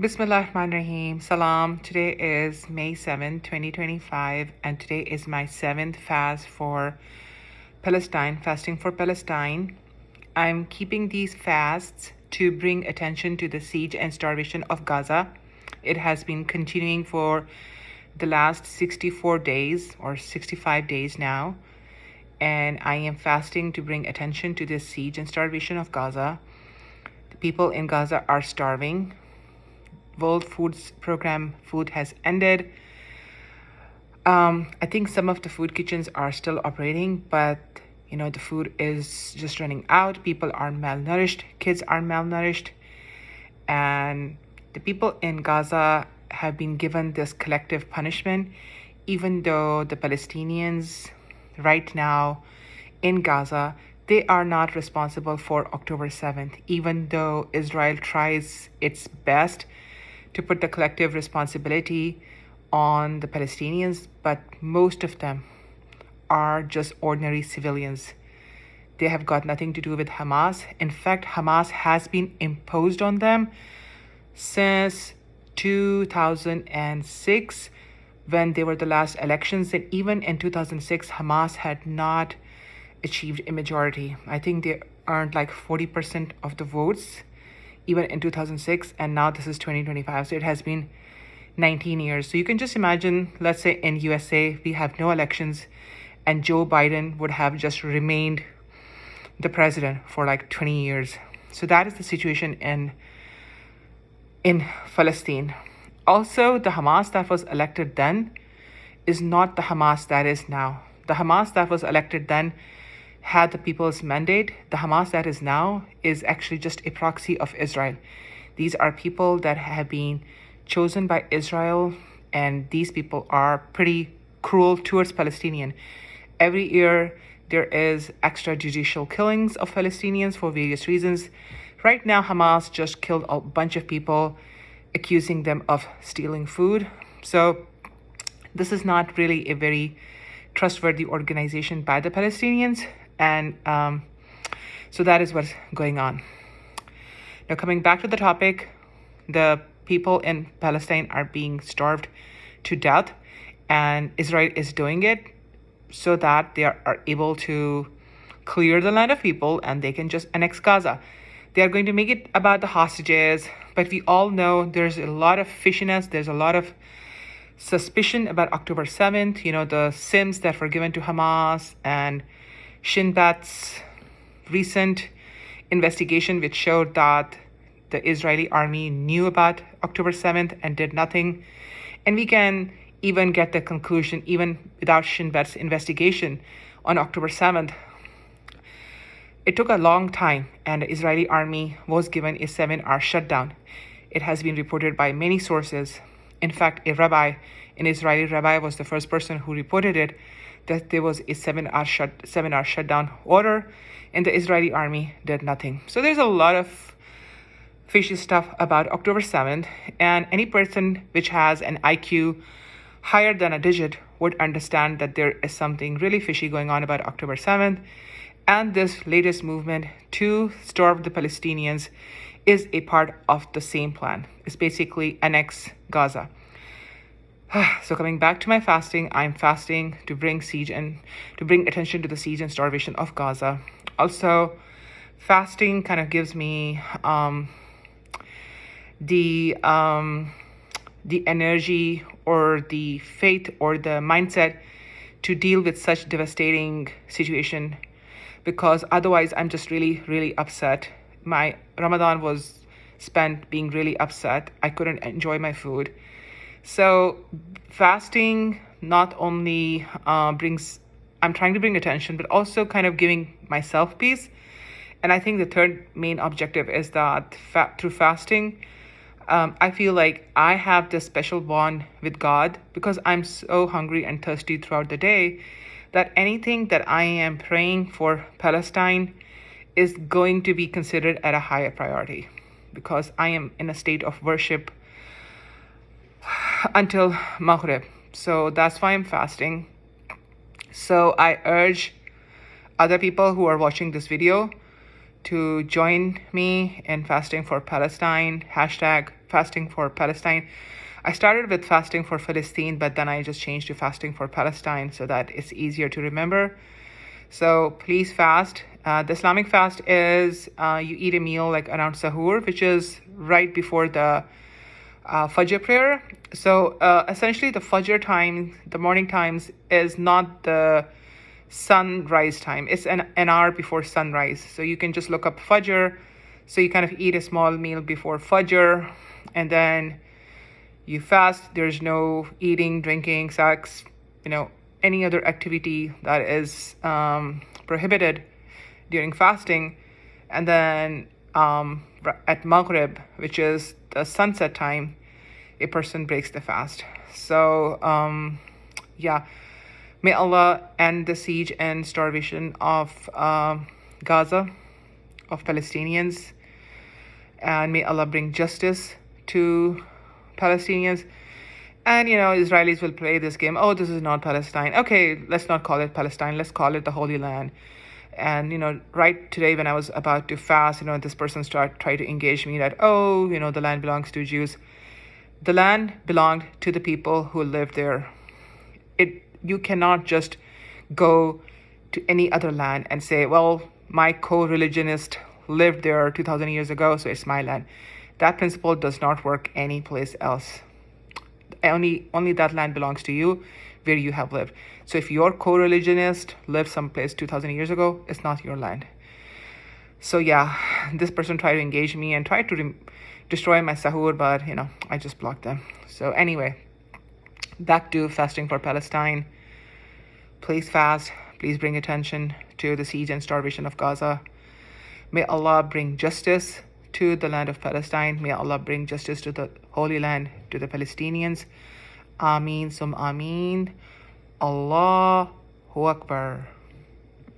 Bismillahirrahmanirrahim. Salam. Today is May 7th, 2025, and today is my 7th fast for Palestine, fasting for Palestine. I'm keeping these fasts to bring attention to the siege and starvation of Gaza. It has been continuing for the last 64 days or 65 days now, and I am fasting to bring attention to the siege and starvation of Gaza. The people in Gaza are starving. World Foods Program food has ended. I think some of the food kitchens are still operating, but the food is just running out. People are malnourished, kids are malnourished, and the people in Gaza have been given this collective punishment, even though the Palestinians right now in Gaza, they are not responsible for October 7th, even though Israel tries its best to put the collective responsibility on the Palestinians, but most of them are just ordinary civilians. They have got nothing to do with Hamas. In fact, Hamas has been imposed on them since 2006 when they were the last elections, and even in 2006 Hamas had not achieved a majority. I think they earned like 40% of the votes even in 2006, and now this is 2025, so it has been 19 years. So you can just imagine, let's say in USA we have no elections and Joe Biden would have just remained the president for like 20 years. So that is the situation in Palestine. Also, the Hamas that was elected then is not the Hamas that is now. The Hamas that was elected then had the people's mandate. The Hamas that is now is actually just a proxy of Israel. These are people that have been chosen by Israel, and these people are pretty cruel towards Palestinians. Every year there is extrajudicial killings of Palestinians for various reasons. Right now Hamas just killed a bunch of people, accusing them of stealing food. So this is not really a very trustworthy organization by the Palestinians. And so that is what's going on. Now, coming back to the topic, the people in Palestine are being starved to death, and Israel is doing it so that they are able to clear the land of people and they can just annex Gaza. They are going to make it about the hostages, but we all know there's a lot of fishiness, there's a lot of suspicion about October 7th, the SIMs that were given to Hamas, and Shin Bet's recent investigation, which showed that the Israeli army knew about October 7th and did nothing. And we can even get the conclusion, even without Shin Bet's investigation on October 7th. It took a long time, and the Israeli army was given a 7-hour shutdown. It has been reported by many sources. In fact, an Israeli rabbi was the first person who reported it, that there was a 7-hour shutdown order, and the Israeli army did nothing. So there's a lot of fishy stuff about October 7th, and any person which has an IQ higher than a digit would understand that there is something really fishy going on about October 7th, and this latest movement to starve the Palestinians is a part of the same plan. It's basically annex Gaza. So coming back to my fasting, I'm fasting to bring attention to the siege and starvation of Gaza. Also, fasting kind of gives me the energy or the faith or the mindset to deal with such devastating situation, because otherwise I'm just really, really upset. My Ramadan was spent being really upset. I couldn't enjoy my food. So fasting not only I'm trying to bring attention, but also kind of giving myself peace. And I think the third main objective is that through fasting, I feel like I have this special bond with God, because I'm so hungry and thirsty throughout the day that anything that I am praying for Palestine is going to be considered at a higher priority, because I am in a state of worship until Maghrib. So that's why I'm fasting. So I urge other people who are watching this video to join me in fasting for Palestine, fasting for Palestine. I started with fasting for Palestine, but then I just changed to fasting for Palestine so that it's easier to remember. So please fast. The Islamic fast is you eat a meal like around sahur, which is right before the Fajr prayer. So essentially the Fajr time, the morning times, is not the sunrise time. It's an hour before sunrise. So you can just look up Fajr. So you kind of eat a small meal before Fajr, and then you fast. There's no eating, drinking, sex, any other activity that is prohibited during fasting. And then at Maghrib, which is the sunset time, a person breaks the fast. So may Allah end the siege and starvation of Gaza, of Palestinians, and may Allah bring justice to Palestinians. And Israelis will play this game. Oh, this is not Palestine. Okay, let's not call it Palestine. Let's call it the Holy Land. And right today when I was about to fast, this person tried to engage me that, oh, the land belongs to Jews. The land belonged to the people who lived there. You cannot just go to any other land and say, well, my co-religionist lived there 2,000 years ago, so it's my land. That principle does not work anyplace else. Only that land belongs to you where you have lived. So if your co-religionist lived someplace 2,000 years ago, it's not your land. So yeah, this person tried to engage me and tried to destroy my sahur, but I just blocked them. So anyway, back to fasting for Palestine. Please fast. Please bring attention to the siege and starvation of Gaza. May Allah bring justice to the land of Palestine. May Allah bring justice to the Holy Land, to the Palestinians. Ameen sum ameen. Allahu Akbar.